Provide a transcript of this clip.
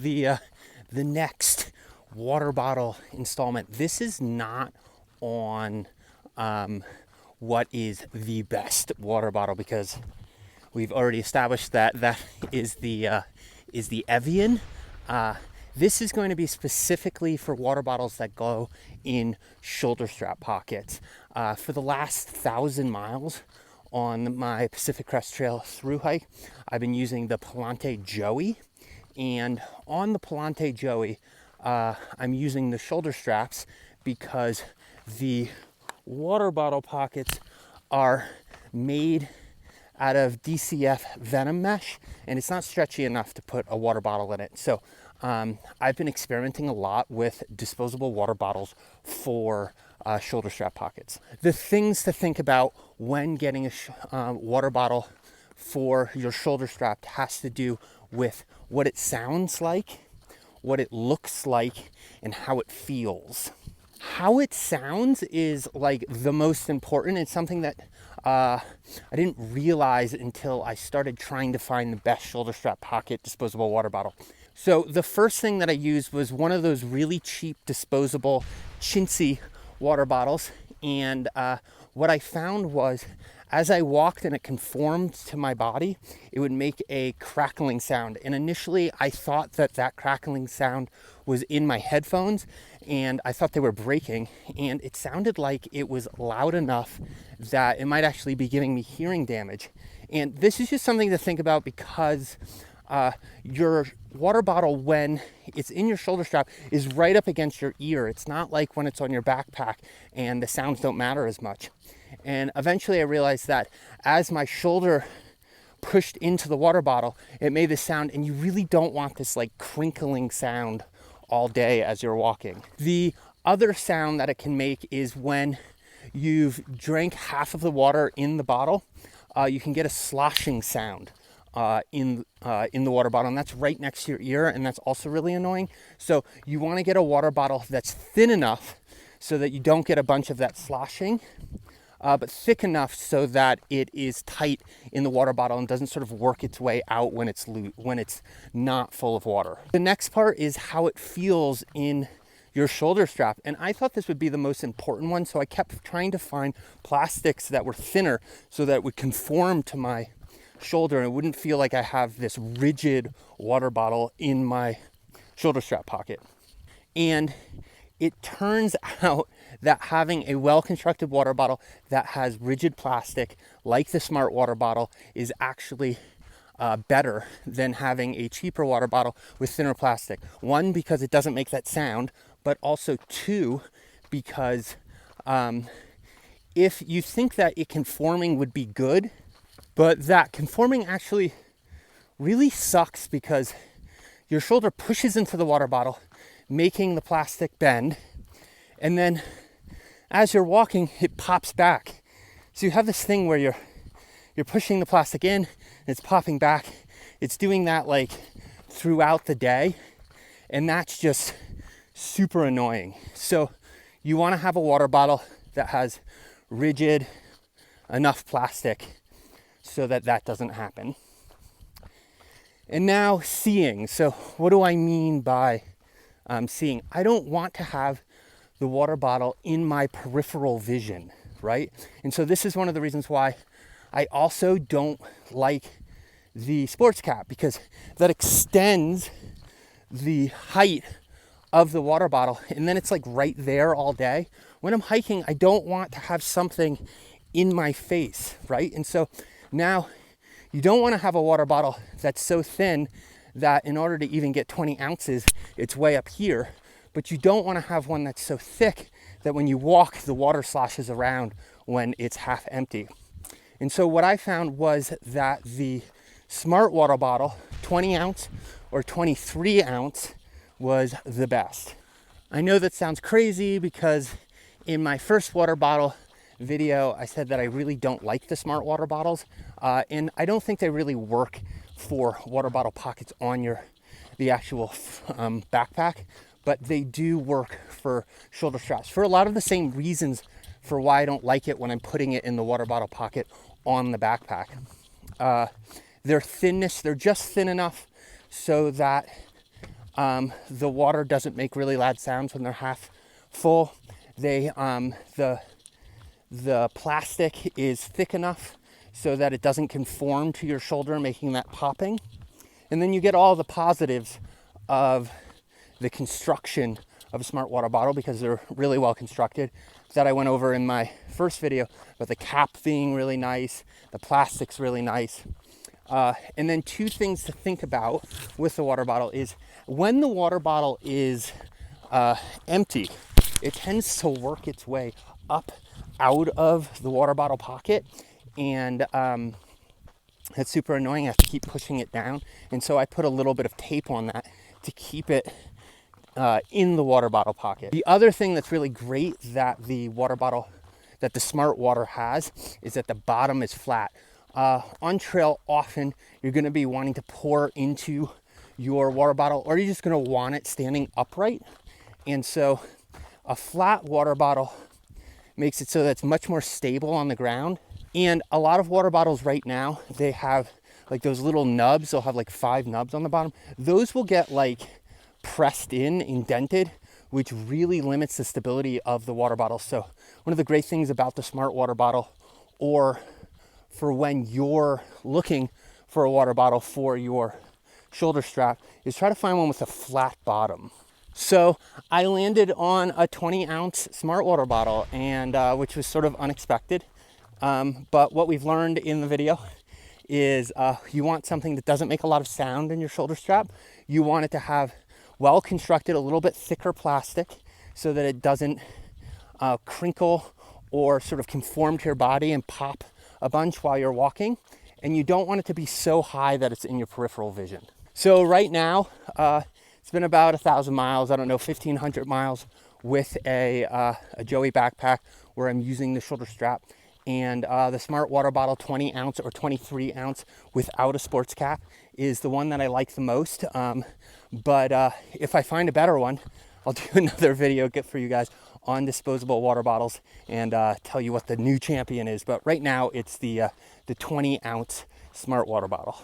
the next water bottle installment. This is not on what is the best water bottle, because we've already established that that is the Evian. This is going to be specifically for water bottles that go in shoulder strap pockets. For the last 1,000 miles on my Pacific Crest Trail thru hike, I've been using the Palante Joey. And on the Palante Joey, I'm using the shoulder straps because the water bottle pockets are made out of DCF venom mesh, and it's not stretchy enough to put a water bottle in it. So I've been experimenting a lot with disposable water bottles for shoulder strap pockets. The things to think about when getting a water bottle for your shoulder strap has to do with what it sounds like, what it looks like, and how it feels. How it sounds is like the most important. It's something that I didn't realize until I started trying to find the best shoulder strap pocket disposable water bottle. So the first thing that I used was one of those really cheap disposable chintzy water bottles. And what I found was, as I walked and it conformed to my body, it would make a crackling sound. And initially I thought that that crackling sound was in my headphones, and I thought they were breaking, and it sounded like it was loud enough that it might actually be giving me hearing damage. And this is just something to think about, because your water bottle, when it's in your shoulder strap, is right up against your ear. It's not like when it's on your backpack and the sounds don't matter as much. And eventually I realized that as my shoulder pushed into the water bottle, it made this sound, and you really don't want this like crinkling sound all day as you're walking. The other sound that it can make is when you've drank half of the water in the bottle, you can get a sloshing sound in the water bottle, and that's right next to your ear, and that's also really annoying. So you want to get a water bottle that's thin enough so that you don't get a bunch of that sloshing, but thick enough so that it is tight in the water bottle and doesn't sort of work its way out when it's not full of water. The next part is how it feels in your shoulder strap, and I thought this would be the most important one, so I kept trying to find plastics that were thinner so that it would conform to my shoulder and it wouldn't feel like I have this rigid water bottle in my shoulder strap pocket. And it turns out that having a well-constructed water bottle that has rigid plastic, like the smartwater bottle, is actually better than having a cheaper water bottle with thinner plastic. One, because it doesn't make that sound, but also two, because if you think that it conforming would be good, but that conforming actually really sucks, because your shoulder pushes into the water bottle, making the plastic bend, and then as you're walking, it pops back. So you have this thing where you're pushing the plastic in, and it's popping back. It's doing that like throughout the day, and that's just super annoying. So you want to have a water bottle that has rigid enough plastic so that that doesn't happen. And now seeing. So what do I mean by seeing? I don't want to have the water bottle in my peripheral vision, right? And so this is one of the reasons why I also don't like the sports cap, because that extends the height of the water bottle, and then it's like right there all day. When I'm hiking, I don't want to have something in my face, right? And so now you don't want to have a water bottle that's so thin that in order to even get 20 ounces, it's way up here. But you don't want to have one that's so thick that when you walk, the water sloshes around when it's half empty. And so what I found was that the smart water bottle, 20 ounce or 23 ounce, was the best. I know that sounds crazy, because in my first water bottle video, I said that I really don't like the smart water bottles, and I don't think they really work for water bottle pockets on the actual backpack, but they do work for shoulder straps for a lot of the same reasons for why I don't like it when I'm putting it in the water bottle pocket on the backpack. Their thinness, they're just thin enough so that The water doesn't make really loud sounds when they're half full. The plastic is thick enough so that it doesn't conform to your shoulder, making that popping. And then you get all the positives of the construction of a smart water bottle, because they're really well constructed, that I went over in my first video, but the cap being really nice, the plastic's really nice. And then two things to think about with the water bottle is when the water bottle is empty, it tends to work its way up out of the water bottle pocket, and that's super annoying. I have to keep pushing it down, and so I put a little bit of tape on that to keep it in the water bottle pocket. The other thing that's really great that the smart water has is that the bottom is flat. On trail, often you're going to be wanting to pour into your water bottle, or you're just going to want it standing upright. And so a flat water bottle makes it so that it's much more stable on the ground. And a lot of water bottles right now, they have like those little nubs. They'll have like 5 nubs on the bottom. Those will get like pressed in, indented, which really limits the stability of the water bottle. So one of the great things about the smart water bottle, or for when you're looking for a water bottle for your shoulder strap, is try to find one with a flat bottom. So I landed on a 20-ounce smart water bottle, and which was sort of unexpected. But what we've learned in the video is you want something that doesn't make a lot of sound in your shoulder strap. You want it to have well constructed, a little bit thicker plastic so that it doesn't crinkle or sort of conform to your body and pop a bunch while you're walking. And you don't want it to be so high that it's in your peripheral vision. So right now, it's been about 1,000 miles, I don't know, 1,500 miles with a Joey backpack where I'm using the shoulder strap. And the smart water bottle 20-ounce or 23-ounce without a sports cap is the one that I like the most. But if I find a better one, I'll do another video for you guys on disposable water bottles and tell you what the new champion is. But right now it's the 20-ounce smart water bottle.